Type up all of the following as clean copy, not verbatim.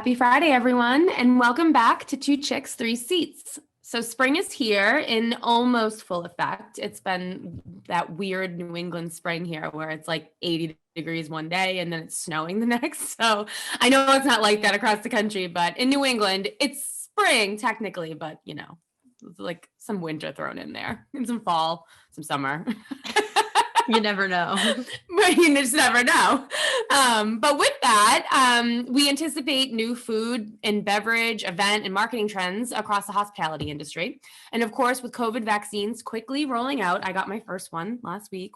Happy Friday, everyone, and welcome back to Two Chicks, Three Seats. So spring is here in almost full effect. It's been that weird New England spring here where it's like 80 degrees one day and then it's snowing the next. So I know it's not like that across the country, but in New England, it's spring technically, but it's like some winter thrown in there and some fall, some summer. You never know. But you just never know. But with that, we anticipate new food and beverage, event, and marketing trends across the hospitality industry. And of course, with COVID vaccines quickly rolling out, I got my first one last week.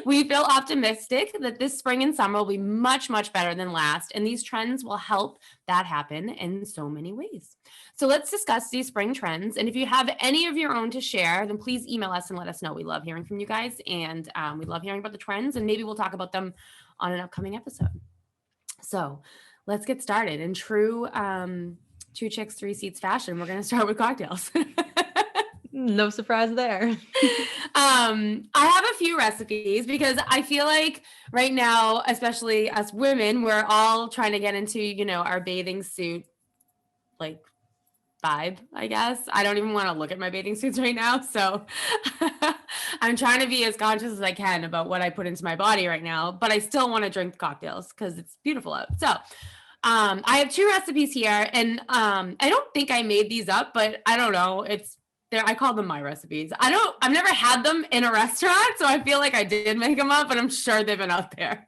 We feel optimistic that this spring and summer will be much, much better than last, and these trends will help that happen in so many ways. So let's discuss these spring trends, and if you have any of your own to share, then please email us and let us know. We love hearing from you guys, and we love hearing about the trends, and maybe we'll talk about them on an upcoming episode. So let's get started. In true Two Chicks, Three Seats fashion, we're going to start with cocktails. No surprise there. I have a few recipes because I feel like right now, especially us women, we're all trying to get into, our bathing suit, like vibe, I guess. I don't even want to look at my bathing suits right now. So I'm trying to be as conscious as I can about what I put into my body right now, but I still want to drink cocktails because it's beautiful out. So I have two recipes here, and I don't think I made these up, but I don't know. I call them my recipes. I've never had them in a restaurant, so I feel like I did make them up, but I'm sure they've been out there.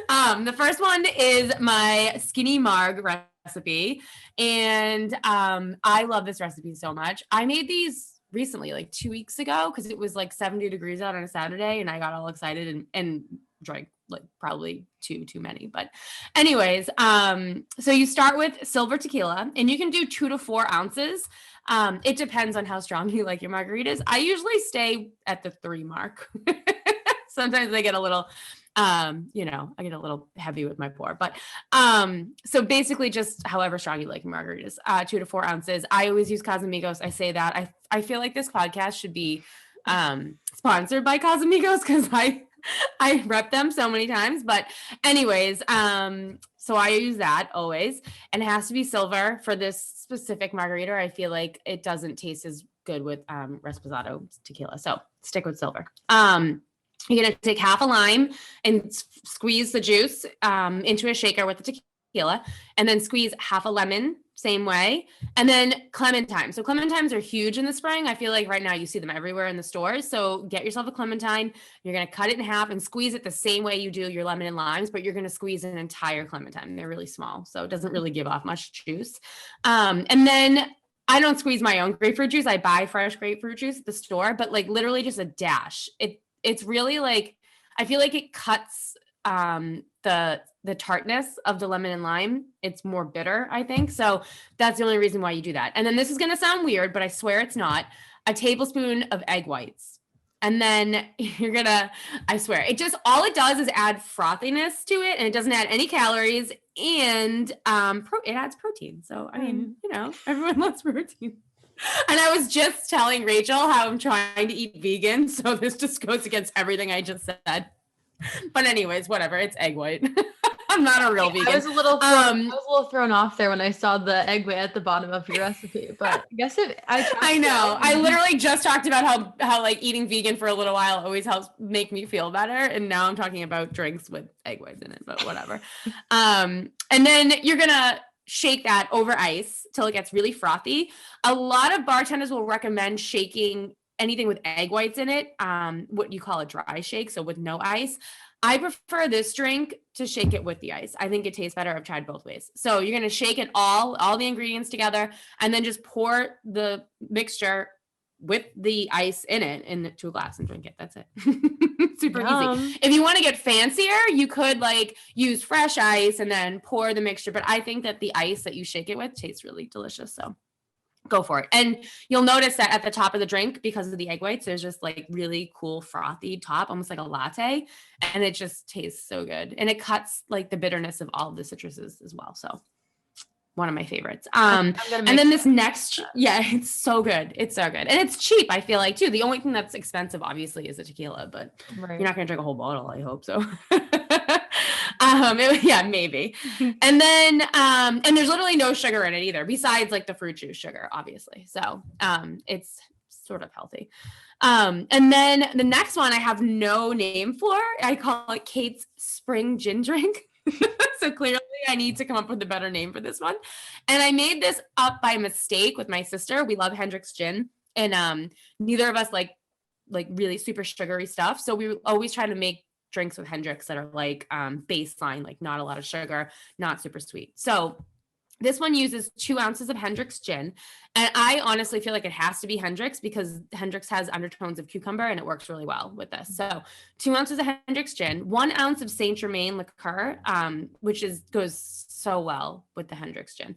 The first one is my skinny marg recipe, and I love this recipe so much. I made these recently, like 2 weeks ago, because it was like 70 degrees out on a Saturday, and I got all excited and drank like probably too many. But anyways, so you start with silver tequila, and you can do 2 to 4 ounces. It depends on how strong you like your margaritas. I usually stay at the 3 mark. Sometimes I get a little, I get a little heavy with my pour, but, so basically just however strong you like your margaritas, 2 to 4 ounces. I always use Casamigos. I say that I feel like this podcast should be, sponsored by Casamigos because I rep them so many times, but anyways, so I use that always, and it has to be silver for this specific margarita. I feel like it doesn't taste as good with Reposado tequila, so stick with silver. You're gonna take half a lime and squeeze the juice into a shaker with the tequila, and then squeeze half a lemon, same way, and then clementine. So clementines are huge in the spring. I feel like right now you see them everywhere in the stores. So get yourself a clementine. You're going to cut it in half and squeeze it the same way you do your lemon and limes, but you're going to squeeze an entire clementine. They're really small, so it doesn't really give off much juice. And then I don't squeeze my own grapefruit juice. I buy fresh grapefruit juice at the store, but like literally just a dash. It's really like, I feel like it cuts the tartness of the lemon and lime. It's more bitter, I think. So that's the only reason why you do that. And then this is going to sound weird, but I swear it's not, a tablespoon of egg whites. And then I swear, all it does is add frothiness to it, and it doesn't add any calories, and it adds protein. So, I mean, everyone loves protein. And I was just telling Rachel how I'm trying to eat vegan. So this just goes against everything I just said. But anyways, whatever. It's egg white. I'm not a real vegan. I was a little thrown off there when I saw the egg white at the bottom of your recipe, but I guess I know. I literally just talked about how like eating vegan for a little while always helps make me feel better. And now I'm talking about drinks with egg whites in it, but whatever. And then you're going to shake that over ice till it gets really frothy. A lot of bartenders will recommend shaking anything with egg whites in it, what you call a dry shake, so with no ice. I prefer this drink to shake it with the ice. I think it tastes better. I've tried both ways. So you're going to shake it all the ingredients together, and then just pour the mixture with the ice in it into a glass and drink it. That's it. Super easy. If you want to get fancier, you could like use fresh ice and then pour the mixture. But I think that the ice that you shake it with tastes really delicious. So go for it. And you'll notice that at the top of the drink, because of the egg whites, there's just like really cool frothy top, almost like a latte. And it just tastes so good. And it cuts like the bitterness of all of the citruses as well. So one of my favorites. And then this next, it's so good. It's so good. And it's cheap, I feel like, too. The only thing that's expensive, obviously, is the tequila, but you're not going to drink a whole bottle, I hope so. Yeah, maybe. And then, and there's literally no sugar in it either, besides like the fruit juice sugar, obviously. So, it's sort of healthy. And then the next one I have no name for. I call it Kate's Spring Gin Drink. So clearly I need to come up with a better name for this one. And I made this up by mistake with my sister. We love Hendrick's gin, and neither of us like really super sugary stuff. So we always try to make drinks with Hendrick's that are like baseline, like not a lot of sugar, not super sweet. So this one uses 2 ounces of Hendrick's gin. And I honestly feel like it has to be Hendrick's because Hendrick's has undertones of cucumber and it works really well with this. So 2 ounces of Hendrick's gin, 1 ounce of Saint Germain liqueur, which goes so well with the Hendrick's gin.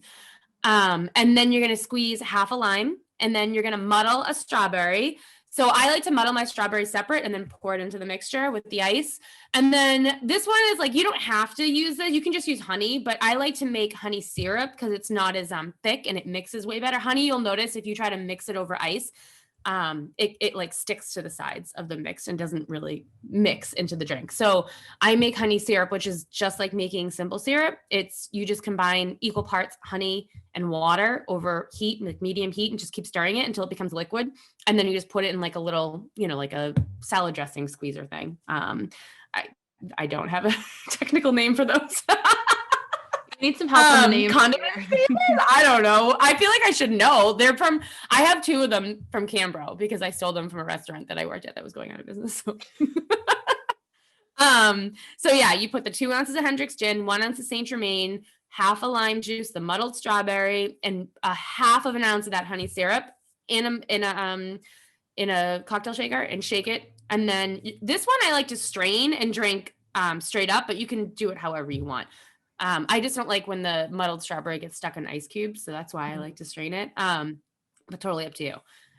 And then you're going to squeeze half a lime, and then you're going to muddle a strawberry. So I like to muddle my strawberry separate and then pour it into the mixture with the ice. And then this one is like, you don't have to use it. You can just use honey, but I like to make honey syrup because it's not as thick and it mixes way better. Honey, you'll notice if you try to mix it over ice, it like sticks to the sides of the mix and doesn't really mix into the drink. So I make honey syrup, which is just like making simple syrup. You just combine equal parts honey and water over heat, like medium heat, and just keep stirring it until it becomes liquid. And then you just put it in like a little, like a salad dressing squeezer thing. I don't have a technical name for those. You need some help on the name. Condiment I don't know. I feel like I should know. I have 2 of them from Cambro because I stole them from a restaurant that I worked at that was going out of business. So yeah, you put the 2 ounces of Hendrick's gin, 1 ounce of Saint Germain, half a lime juice, the muddled strawberry, and a half of an ounce of that honey syrup in a cocktail shaker and shake it. And then this one I like to strain and drink straight up, but you can do it however you want. I just don't like when the muddled strawberry gets stuck in ice cubes. So that's why I like to strain it. But totally up to you.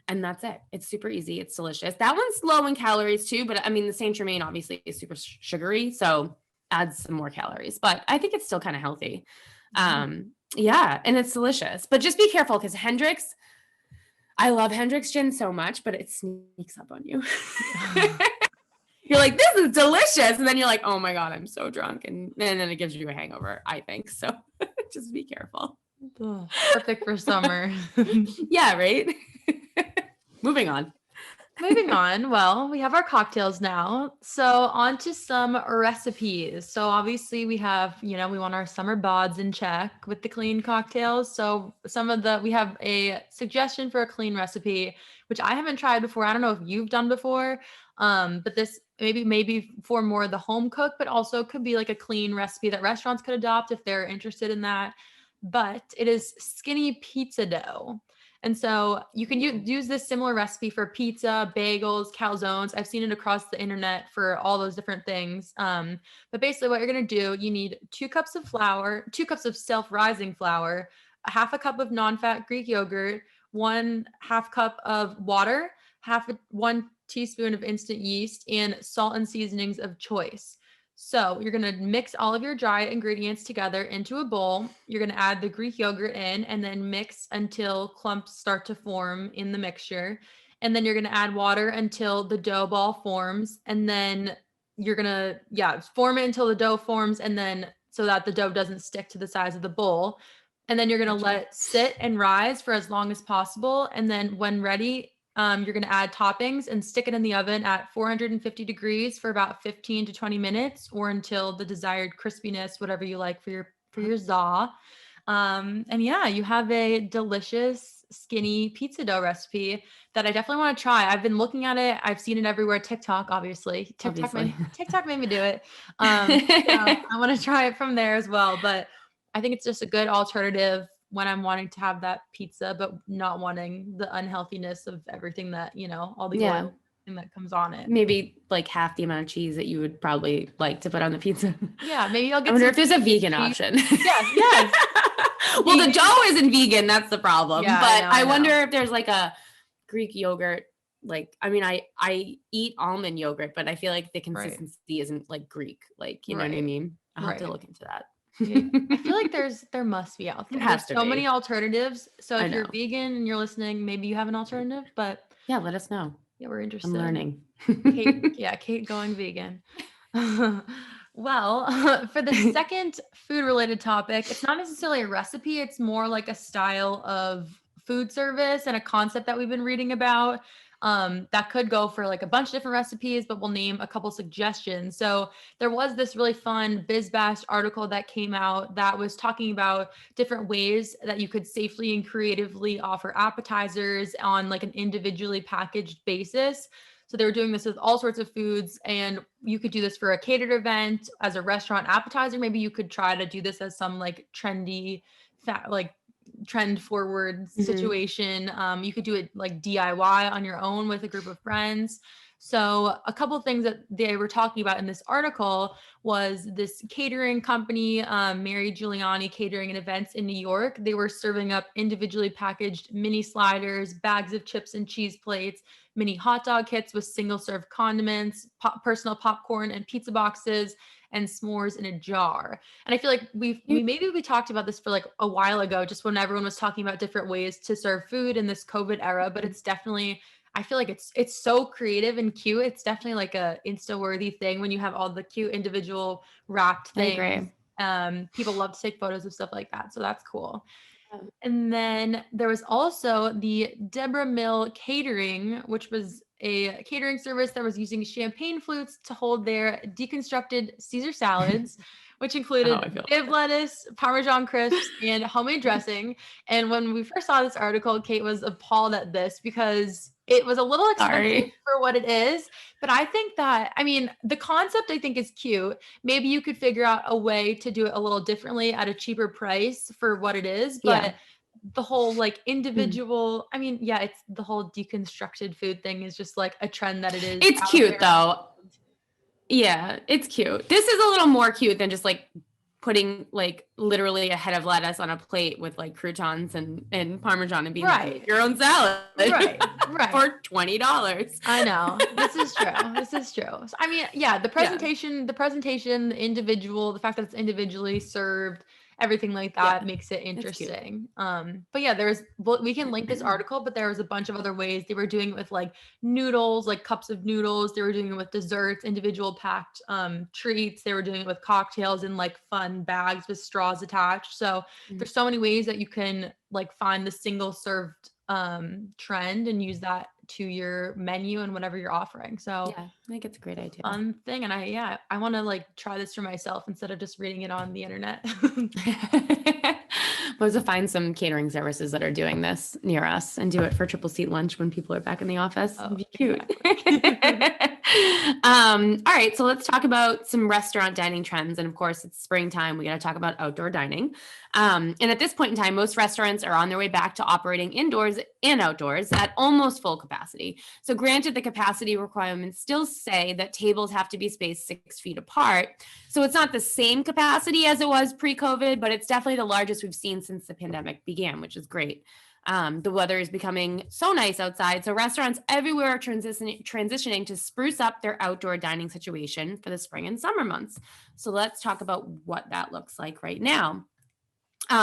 And that's it. It's super easy. It's delicious. That one's low in calories too, but I mean, the Saint Germain obviously is super sugary. So adds some more calories, but I think it's still kind of healthy. Yeah. And it's delicious, but just be careful because Hendrick's, I love Hendrick's gin so much, but it sneaks up on you. You're like, this is delicious. And then you're like, oh my God, I'm so drunk. And then it gives you a hangover, I think. So just be careful. Oh, perfect for summer. Yeah, right? Moving on. Well, we have our cocktails now. So on to some recipes. So obviously we have, we want our summer bods in check with the clean cocktails. So we have a suggestion for a clean recipe, which I haven't tried before. I don't know if you've done before. But this maybe for more of the home cook, but also could be like a clean recipe that restaurants could adopt if they're interested in that. But it is skinny pizza dough. And so you can use this similar recipe for pizza, bagels, calzones. I've seen it across the internet for all those different things. But basically what you're going to do, you need 2 cups of flour, 2 cups of self-rising flour, a half a cup of non-fat Greek yogurt, 1/2 cup of water, 1 teaspoon of instant yeast, and salt and seasonings of choice. So you're going to mix all of your dry ingredients together into a bowl. You're going to add the Greek yogurt in and then mix until clumps start to form in the mixture. And then you're going to add water until the dough ball forms. And then you're going to, form it until the dough forms. And then so that the dough doesn't stick to the size of the bowl. And then you're going to let it sit and rise for as long as possible. And then when ready, you're going to add toppings and stick it in the oven at 450 degrees for about 15 to 20 minutes or until the desired crispiness, whatever you like for your za. And yeah, you have a delicious skinny pizza dough recipe that I definitely want to try. I've been looking at it. I've seen it everywhere. TikTok, obviously. TikTok made me do it. I want to try it from there as well. But I think it's just a good alternative when I'm wanting to have that pizza, but not wanting the unhealthiness of everything that, all the oil that comes on it. Maybe like half the amount of cheese that you would probably like to put on the pizza. Yeah, maybe I'll get I wonder if there's a vegan option. Yes. Well, the dough isn't vegan. That's the problem. Yeah, but I know. wonder if there's like a Greek yogurt. Like, I mean, I eat almond yogurt, but I feel like the consistency isn't like Greek. Like, you know what I mean? I'll have to look into that. I feel like there must be out there. There's so many alternatives. So if you're vegan and you're listening, maybe you have an alternative, but yeah, let us know. Yeah, we're interested. I'm learning. Kate going vegan. Well, for the second food related topic, it's not necessarily a recipe, it's more like a style of food service and a concept that we've been reading about. That could go for like a bunch of different recipes, but we'll name a couple suggestions. So there was this really fun BizBash article that came out that was talking about different ways that you could safely and creatively offer appetizers on like an individually packaged basis. So they were doing this with all sorts of foods, and you could do this for a catered event as a restaurant appetizer. Maybe you could try to do this as some like trendy, like trend forward situation. You could do it like DIY on your own with a group of friends. So a couple of things that they were talking about in this article was this catering company, Mary Giuliani Catering and Events in New York. They were serving up individually packaged mini sliders, bags of chips and cheese plates, mini hot dog kits with single serve condiments, personal popcorn and pizza boxes, and s'mores in a jar. And I feel like we talked about this for like a while ago, just when everyone was talking about different ways to serve food in this COVID era. But it's definitely, I feel like it's so creative and cute. It's definitely like a Insta-worthy thing when you have all the cute individual wrapped things. People love to take photos of stuff like that. So that's cool. And then there was also the Deborah Mill Catering, which was a catering service that was using champagne flutes to hold their deconstructed Caesar salads, which included bib lettuce, Parmesan crisps, and homemade dressing. And when we first saw this article, Kate was appalled at this because it was a little expensive for what it is. But I think that, I mean, the concept I think is cute. Maybe you could figure out a way to do it a little differently at a cheaper price for what it is. But the whole like individual, I mean, yeah, it's the whole deconstructed food thing is just like a trend that it is. It's cute though. Yeah, it's cute. This is a little more cute than just like putting like literally a head of lettuce on a plate with like croutons and Parmesan and being like, your own salad. Right. For $20. I know. This is true. So, I mean, yeah, the presentation, the individual, the fact that it's individually served, everything like that makes it interesting. But yeah, we can link this article, but there was a bunch of other ways they were doing it with like noodles, like cups of noodles. They were doing it with desserts, individual packed treats. They were doing it with cocktails in like fun bags with straws attached. So there's so many ways that you can like find the single served trend and use that to your menu and whatever you're offering. So yeah, I think it's a great idea. Fun thing. And I want to like try this for myself instead of just reading it on the internet. We'll have to find some catering services that are doing this near us and do it for Tripleseat lunch when people are back in the office. It'd be cute. All right, so let's talk about some restaurant dining trends. And of course, it's springtime. We got to talk about outdoor dining. And at this point in time, most restaurants are on their way back to operating indoors and outdoors at almost full capacity. So granted, the capacity requirements still say that tables have to be spaced 6 feet apart. So it's not the same capacity as it was pre-COVID, but it's definitely the largest we've seen since the pandemic began, which is great. The weather is becoming so nice outside. So restaurants everywhere are transitioning to spruce up their outdoor dining situation for the spring and summer months. So let's talk about what that looks like right now.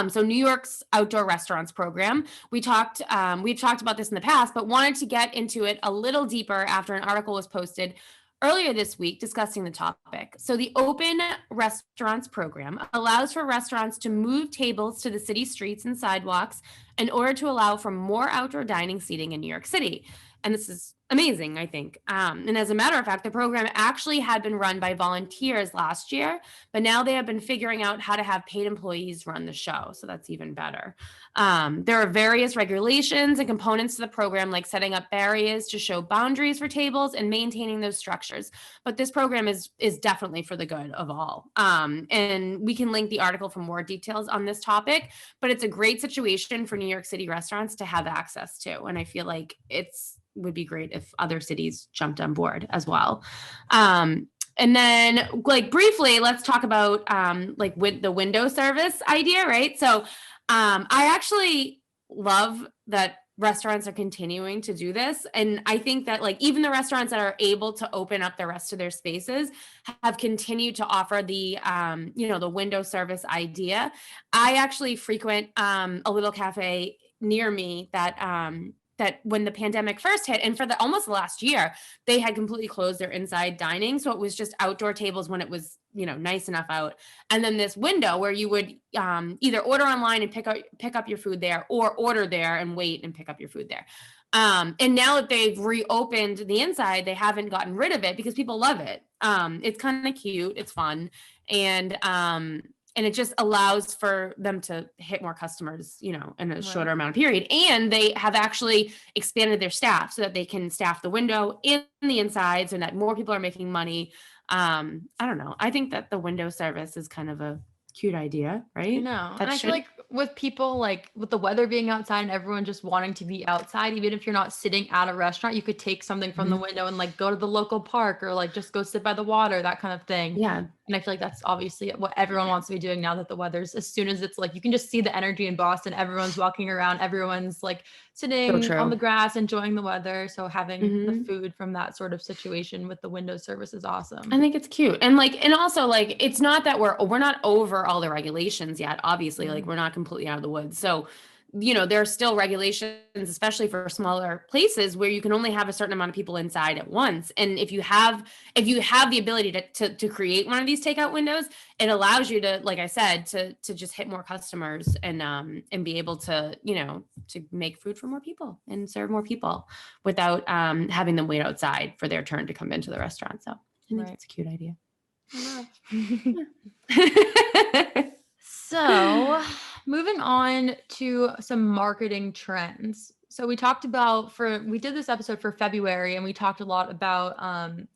So New York's outdoor restaurants program, we've talked about this in the past, but wanted to get into it a little deeper after an article was posted earlier this week discussing the topic. So the Open Restaurants program allows for restaurants to move tables to the city streets and sidewalks in order to allow for more outdoor dining seating in New York City. And this is amazing, I think. And as a matter of fact, the program actually had been run by volunteers last year, but now they have been figuring out how to have paid employees run the show. So that's even better. There are various regulations and components to the program, like setting up barriers to show boundaries for tables and maintaining those structures. But this program is definitely for the good of all. And we can link the article for more details on this topic, but it's a great situation for New York City restaurants to have access to. And I feel like would be great if other cities jumped on board as well. And then like briefly, let's talk about like with the window service idea, right? So I actually love that restaurants are continuing to do this. And I think that like even the restaurants that are able to open up the rest of their spaces have continued to offer the, the window service idea. I actually frequent a little cafe near me that that when the pandemic first hit, and for the almost the last year, they had completely closed their inside dining. So it was just outdoor tables when it was, nice enough out. And then this window where you would either order online and pick up your food there, or order there and wait and pick up your food there. And now that they've reopened the inside, they haven't gotten rid of it because people love it. It's kind of cute, it's fun, and it just allows for them to hit more customers, in a shorter amount of period. And they have actually expanded their staff so that they can staff the window and the inside so that more people are making money. I don't know. I think that the window service is kind of a cute idea, right? I know. That And I feel like with people, like with the weather being outside and everyone just wanting to be outside, even if you're not sitting at a restaurant, you could take something from the window and like go to the local park, or like just go sit by the water, that kind of thing. Yeah. And I feel like that's obviously what everyone wants to be doing now that the weather's, as soon as it's like, you can just see the energy in Boston. Everyone's walking around, everyone's like sitting on the grass, enjoying the weather. So having the food from that sort of situation with the window service is awesome. I think it's cute. And also it's not that we're not over all the regulations yet, obviously. Like, we're not completely out of the woods. So, there are still regulations, especially for smaller places, where you can only have a certain amount of people inside at once. And if you have the ability to create one of these takeout windows, it allows you to, like I said, to just hit more customers and be able to, to make food for more people and serve more people without having them wait outside for their turn to come into the restaurant. So I think it's a cute idea. So moving on to some marketing trends. So we talked about, we did this episode for February, and we talked a lot about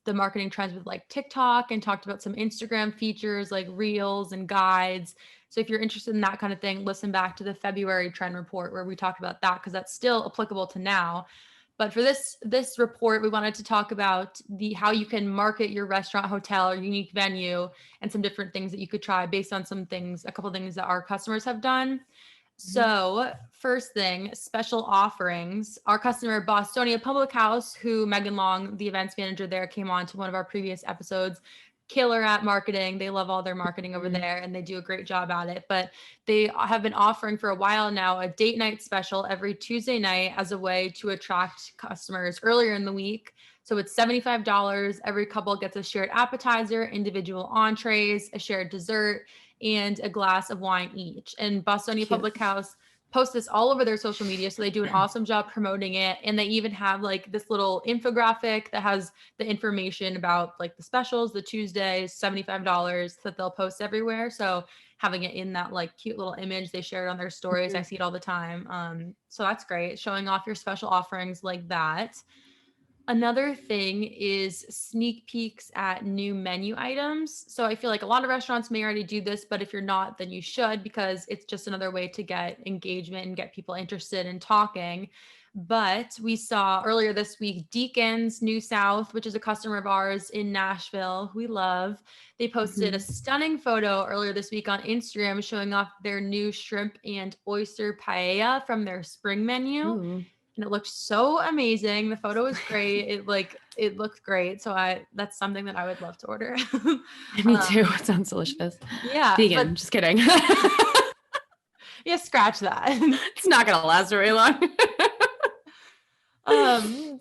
the marketing trends with like TikTok, and talked about some Instagram features like reels and guides. So if you're interested in that kind of thing, listen back to the February trend report where we talked about that, because that's still applicable to now. But for this report, we wanted to talk about how you can market your restaurant, hotel, or unique venue, and some different things that you could try based on a couple of things that our customers have done. So first thing, special offerings. Our customer, Bostonia Public House, who Megan Long, the events manager there, came on to one of our previous episodes. Killer at marketing. They love all their marketing over there, and they do a great job at it. But they have been offering for a while now a date night special every Tuesday night as a way to attract customers earlier in the week. So it's $75. Every couple gets a shared appetizer, individual entrees, a shared dessert, and a glass of wine each. And Bostonia Public House post this all over their social media. So they do an awesome job promoting it. And they even have like this little infographic that has the information about like the specials, the Tuesdays, $75 that they'll post everywhere. So having it in that like cute little image, they share it on their stories. I see it all the time. So that's great. Showing off your special offerings like that. Another thing is sneak peeks at new menu items. So I feel like a lot of restaurants may already do this, but if you're not, then you should, because it's just another way to get engagement and get people interested in talking. But we saw earlier this week, Deacon's New South, which is a customer of ours in Nashville, who we love. They posted a stunning photo earlier this week on Instagram showing off their new shrimp and oyster paella from their spring menu. Ooh. And it looked so amazing. The photo was great. It looked great. So that's something that I would love to order. Me too. It sounds delicious. Yeah. Vegan. Just kidding. Yeah, scratch that. It's not going to last very long.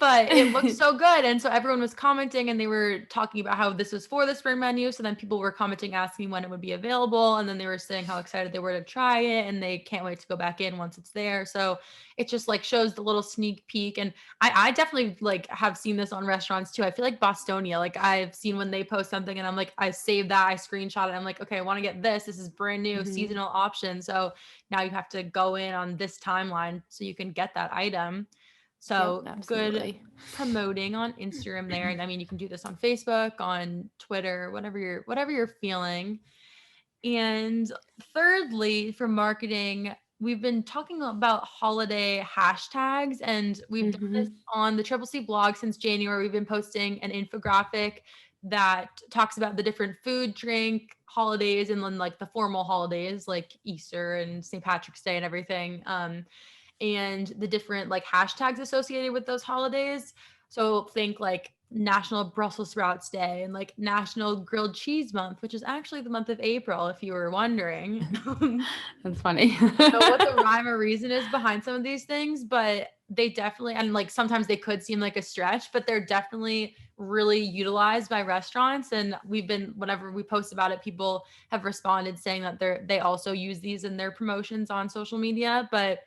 But it looked so good. And so everyone was commenting, and they were talking about how this was for the spring menu. So then people were commenting, asking when it would be available. And then they were saying how excited they were to try it, and they can't wait to go back in once it's there. So it just like shows the little sneak peek. And I definitely like have seen this on restaurants too. I feel like Bostonia, like I've seen when they post something and I'm like, I save that, I screenshot it. I'm like, okay, I want to get this. This is brand new seasonal option. So now you have to go in on this timeline so you can get that item. So good promoting on Instagram there. And I mean, you can do this on Facebook, on Twitter, whatever you're feeling. And thirdly, for marketing, we've been talking about holiday hashtags, and we've done this on the Tripleseat blog since January. We've been posting an infographic that talks about the different food, drink, holidays, and then like the formal holidays like Easter and St. Patrick's Day and everything. And the different like hashtags associated with those holidays. So think like National Brussels Sprouts Day and like National Grilled Cheese Month, which is actually the month of April, if you were wondering. That's funny. Know what the rhyme or reason is behind some of these things, but they definitely, and like sometimes they could seem like a stretch, but they're definitely really utilized by restaurants. And whenever we post about it, people have responded saying that they also use these in their promotions on social media. But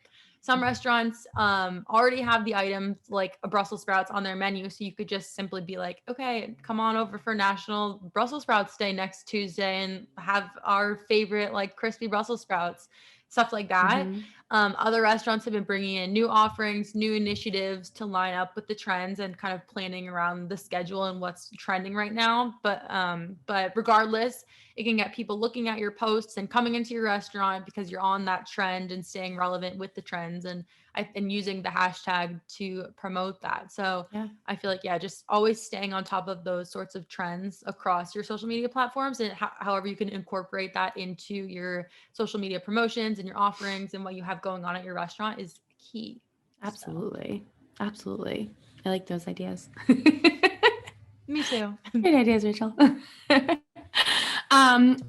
some restaurants already have the items like a Brussels sprouts on their menu. So you could just simply be like, okay, come on over for National Brussels Sprouts Day next Tuesday and have our favorite like crispy Brussels sprouts, stuff like that. Mm-hmm. Other restaurants have been bringing in new offerings, new initiatives to line up with the trends and kind of planning around the schedule and what's trending right now. But regardless, it can get people looking at your posts and coming into your restaurant because you're on that trend and staying relevant with the trends and using the hashtag to promote that. So Yeah. I feel like, yeah, just always staying on top of those sorts of trends across your social media platforms and however you can incorporate that into your social media promotions and your offerings and what you have going on at your restaurant is key. Absolutely. So. Absolutely. I like those ideas. Me too. Great ideas, Rachel.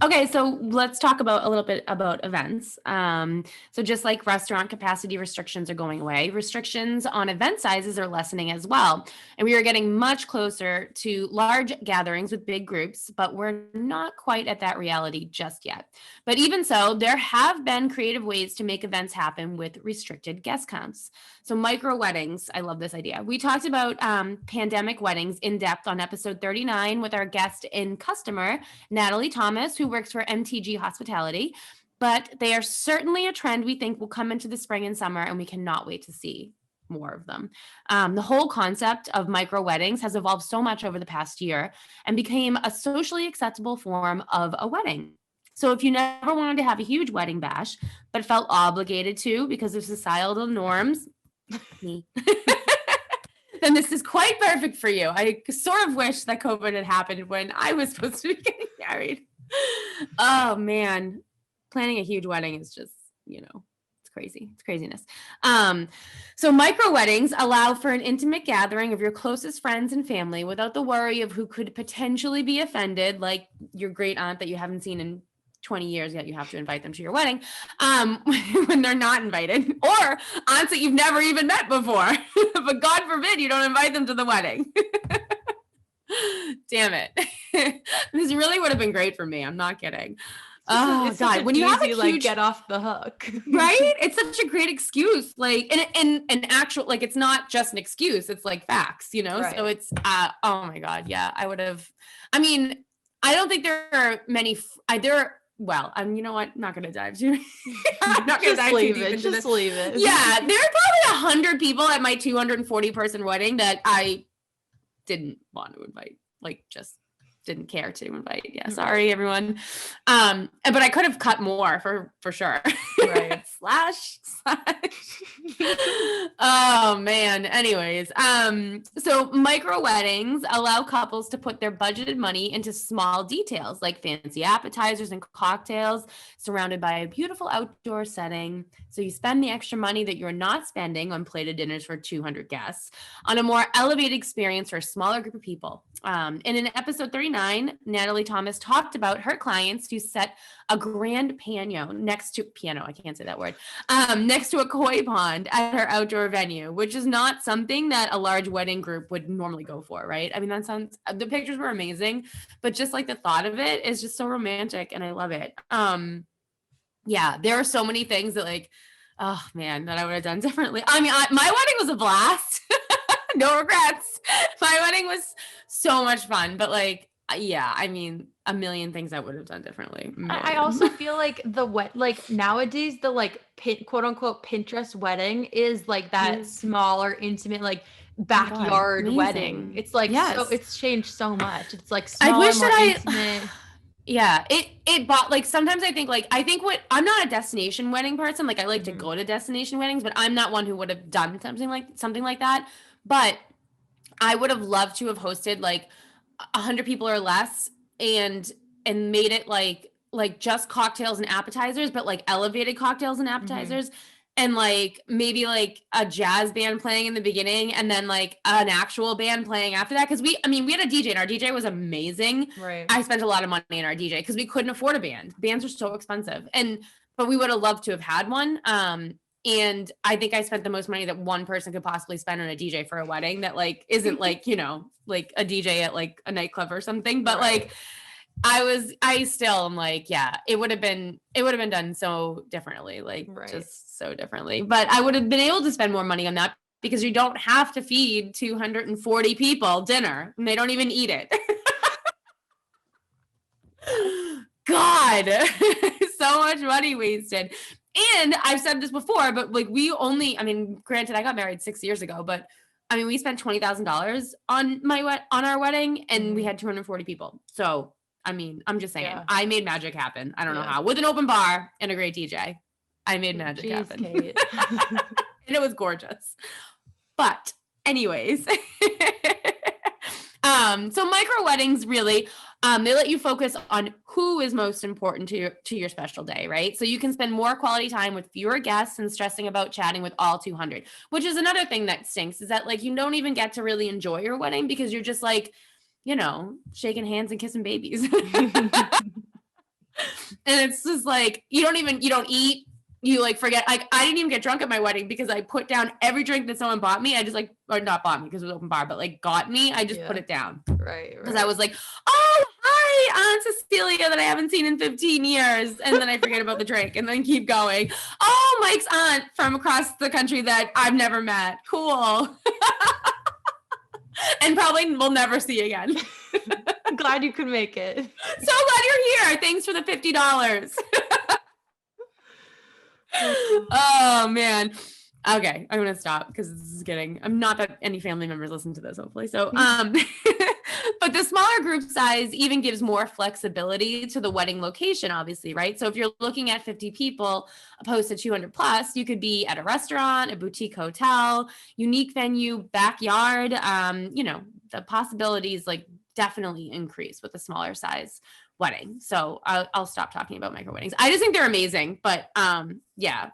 Okay, so let's talk about a little bit about events. So just like restaurant capacity restrictions are going away, restrictions on event sizes are lessening as well. And we are getting much closer to large gatherings with big groups, but we're not quite at that reality just yet. But even so, there have been creative ways to make events happen with restricted guest counts. So micro weddings, I love this idea. We talked about pandemic weddings in depth on episode 39 with our guest and customer, Natalie Thomas, who works for MTG Hospitality. But they are certainly a trend we think will come into the spring and summer, and we cannot wait to see more of them. The whole concept of micro weddings has evolved so much over the past year and became a socially acceptable form of a wedding. So if you never wanted to have a huge wedding bash, but felt obligated to because of societal norms, me, then this is quite perfect for you. I sort of wish that COVID had happened when I was supposed to be getting married. Oh man, planning a huge wedding is just, it's crazy. It's craziness. So micro weddings allow for an intimate gathering of your closest friends and family without the worry of who could potentially be offended, like your great aunt that you haven't seen in 20 years yet you have to invite them to your wedding when they're not invited, or aunts that you've never even met before. But God forbid you don't invite them to the wedding. Damn it. This really would have been great for me. I'm not kidding. It's God, when you have a huge, like, get off the hook, right? It's such a great excuse. Like, and an actual, like, it's not just an excuse. It's like facts, Right. So it's, oh my God. Yeah. I don't think there are many, well, you know what? I'm not going to dive too. I'm not going to dive too deep into this. Just leave it. Yeah, there are probably 100 people at my 240 person wedding that I didn't want to invite. Like, just didn't care to invite. Yeah, sorry everyone. But I could have cut more for sure. Right. slash. Oh man. Anyways, so micro weddings allow couples to put their budgeted money into small details like fancy appetizers and cocktails surrounded by a beautiful outdoor setting. So you spend the extra money that you're not spending on plated dinners for 200 guests on a more elevated experience for a smaller group of people. And in episode 39, Natalie Thomas talked about her clients who set a grand piano next to a koi pond at her outdoor venue, which is not something that a large wedding group would normally go for, right? I mean, the pictures were amazing, but just like the thought of it is just so romantic and I love it. Yeah, there are so many things that like, oh man, that I would have done differently. I mean, my wedding was a blast. No regrets. My wedding was so much fun, but like, yeah, I mean, a million things I would have done differently. I also feel like nowadays the quote unquote Pinterest wedding is like that smaller, intimate, like backyard wedding. It's like, so it's changed so much. It's like smaller, more intimate. Yeah, it bought like sometimes I think what I'm not a destination wedding person. Like I like to go to destination weddings, but I'm not one who would have done something like that. But I would have loved to have hosted like 100 people or less and made it like just cocktails and appetizers, but like elevated cocktails and appetizers. and like maybe like a jazz band playing in the beginning and then like an actual band playing after that. Cause we had a DJ and our DJ was amazing. Right. I spent a lot of money in our DJ because we couldn't afford a band. Bands are so expensive. But we would have loved to have had one. And I think I spent the most money that one person could possibly spend on a DJ for a wedding that like isn't like, like a DJ at like a nightclub or something. But Right. like I still am like, yeah, it would have been done so differently, like just so differently. But I would have been able to spend more money on that because you don't have to feed 240 people dinner and they don't even eat it. God, so much money wasted. And I've said this before, but like granted, I got married 6 years ago, but I mean, we spent $20,000 on our wedding and we had 240 people. So I mean, I'm just saying, I made magic happen. I don't know how. With an open bar and a great DJ, I made magic happen. Kate. And it was gorgeous. But anyways, so micro weddings really, they let you focus on who is most important to your special day, right? So you can spend more quality time with fewer guests and stressing about chatting with all 200, which is another thing that stinks, is that like you don't even get to really enjoy your wedding because you're just like, shaking hands and kissing babies. And it's just like, you don't eat, you like forget. Like I didn't even get drunk at my wedding because I put down every drink that someone bought me. I just or not bought me because it was open bar, but like got me. I just put it down. Right. Because I was like, oh, hi, Aunt Cecilia that I haven't seen in 15 years. And then I forget about the drink and then keep going. Oh, Mike's aunt from across the country that I've never met. Cool. And probably we'll never see again. I'm glad you could make it. So glad you're here. Thanks for the $50. Oh man. Okay, I'm gonna stop because I'm not that any family members listen to this, hopefully. So but the smaller group size even gives more flexibility to the wedding location, obviously, right? So if you're looking at 50 people opposed to 200 plus, you could be at a restaurant, a boutique hotel, unique venue, backyard. The possibilities like definitely increase with a smaller size wedding. So I'll stop talking about micro weddings. I just think they're amazing. But yeah,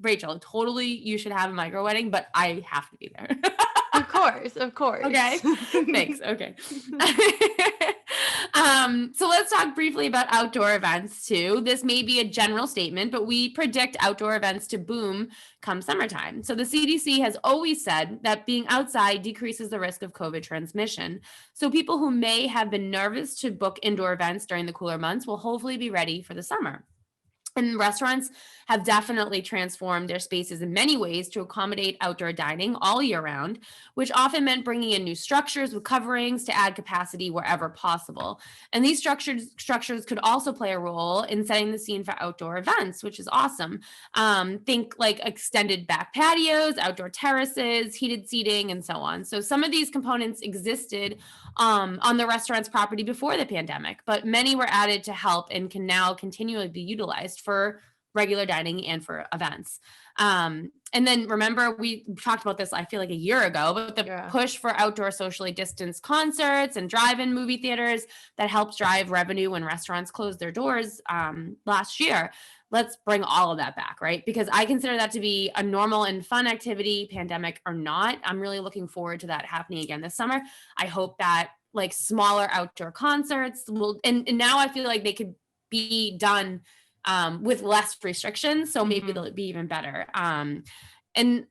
Rachel, totally you should have a micro wedding, but I have to be there. Of course. Okay. Thanks. Okay. So let's talk briefly about outdoor events too. This may be a general statement, but we predict outdoor events to boom come summertime. So the CDC has always said that being outside decreases the risk of COVID transmission. So people who may have been nervous to book indoor events during the cooler months will hopefully be ready for the summer. And restaurants have definitely transformed their spaces in many ways to accommodate outdoor dining all year round, which often meant bringing in new structures with coverings to add capacity wherever possible. And these structures could also play a role in setting the scene for outdoor events, which is awesome. Think like extended back patios, outdoor terraces, heated seating, and so on. So some of these components existed on the restaurant's property before the pandemic, but many were added to help and can now continually be utilized for regular dining and for events. And then remember, we talked about this, I feel like a year ago, but the push for outdoor socially distanced concerts and drive-in movie theaters that helped drive revenue when restaurants closed their doors last year. Let's bring all of that back, right? Because I consider that to be a normal and fun activity, pandemic or not. I'm really looking forward to that happening again this summer. I hope that like smaller outdoor concerts will, and now I feel like they could be done with less restrictions. So maybe they'll be even better. And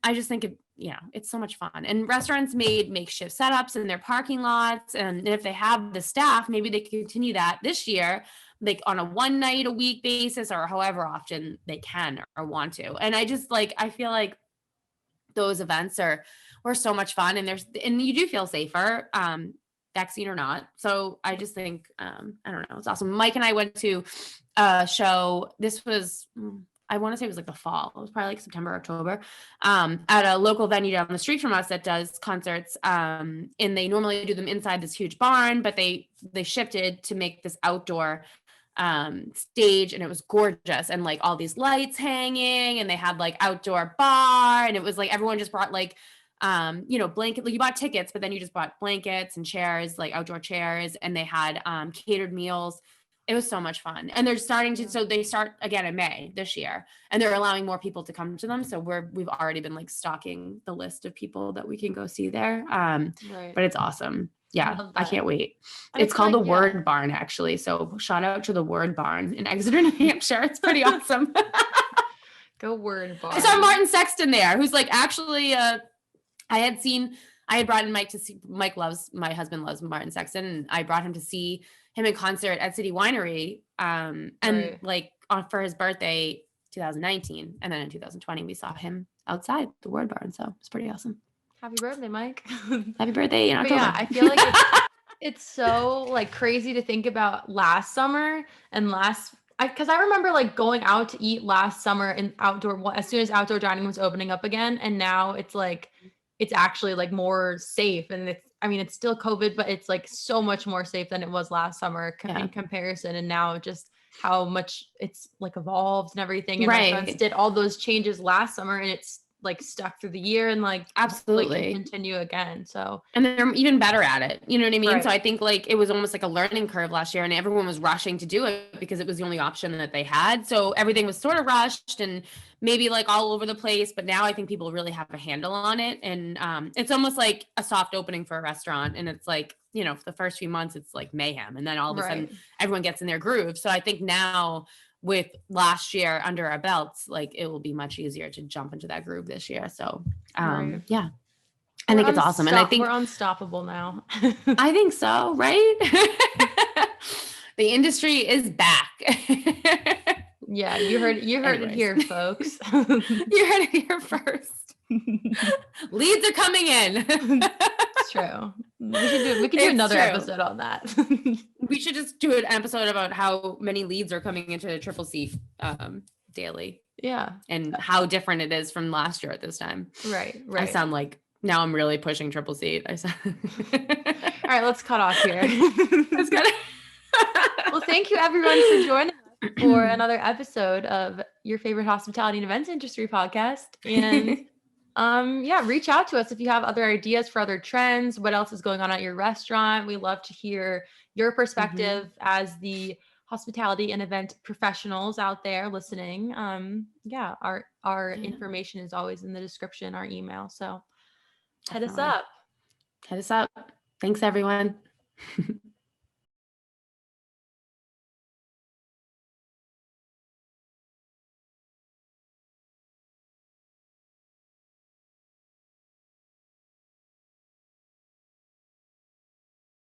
I just think it's so much fun. And restaurants made makeshift setups in their parking lots. And if they have the staff, maybe they can continue that this year, like on a one night a week basis or however often they can or want to. And I just I feel like those events were so much fun and you do feel safer. Vaccine or not. So I just think, I don't know. It's awesome. Mike and I went to a show. This was, I want to say it was like the fall. It was probably like September, October, at a local venue down the street from us that does concerts. And they normally do them inside this huge barn, but they shifted to make this outdoor stage, and it was gorgeous, and like all these lights hanging, and they had like outdoor bar, and it was like everyone just brought like blanket, like you bought tickets, but then you just bought blankets and chairs, like outdoor chairs, and they had catered meals. It was so much fun. And they're starting to, so they start again in May this year, and they're allowing more people to come to them. So we've already been like stocking the list of people that we can go see there. Right. But it's awesome. Yeah. Love I that. can't wait. And It's I feel called like, the yeah. Word Barn, actually. So shout out to the Word Barn in Exeter, New Hampshire. It's pretty awesome. Go Word Barn. I saw Martin Sexton there, who's like actually, I had brought in Mike to see, my husband loves Martin Sexton, and I brought him to see him in concert at City Winery. And like for his birthday, 2019. And then in 2020, we saw him outside the Word Barn. So it's pretty awesome. Happy birthday, Mike. Happy birthday in October. But yeah, I feel like it's so like crazy to think about last summer and because I remember like going out to eat last summer in as soon as outdoor dining was opening up again. And now it's like, it's actually like more safe, and it's still COVID, but it's like so much more safe than it was last summer in comparison. And now just how much it's like evolved and everything. And restaurants did all those changes last summer, and it's like stuck through the year, and like absolutely can continue again. So, and they're even better at it. You know what I mean? Right. So I think like it was almost like a learning curve last year, and everyone was rushing to do it because it was the only option that they had. So everything was sort of rushed and maybe like all over the place. But now I think people really have a handle on it. And it's almost like a soft opening for a restaurant. And it's like, you know, for the first few months, it's like mayhem. And then all of a sudden everyone gets in their groove. So I think now with last year under our belts, like it will be much easier to jump into that groove this year. So yeah, I think it's awesome. And I think we're unstoppable now. I think so, right? The industry is back. Yeah, you heard it here, folks. You heard it here first. Leads are coming in. It's true. We could do another episode on that. We should just do an episode about how many leads are coming into Tripleseat daily. Yeah. And how different it is from last year at this time. Right. I sound like now I'm really pushing Tripleseat. All right, let's cut off here. That's good. Well, thank you everyone for joining us for another episode of your favorite hospitality and events industry podcast. And reach out to us if you have other ideas for other trends, what else is going on at your restaurant. We love to hear your perspective as the hospitality and event professionals out there listening. Our information is always in the description, our email. So head us up. Thanks, everyone.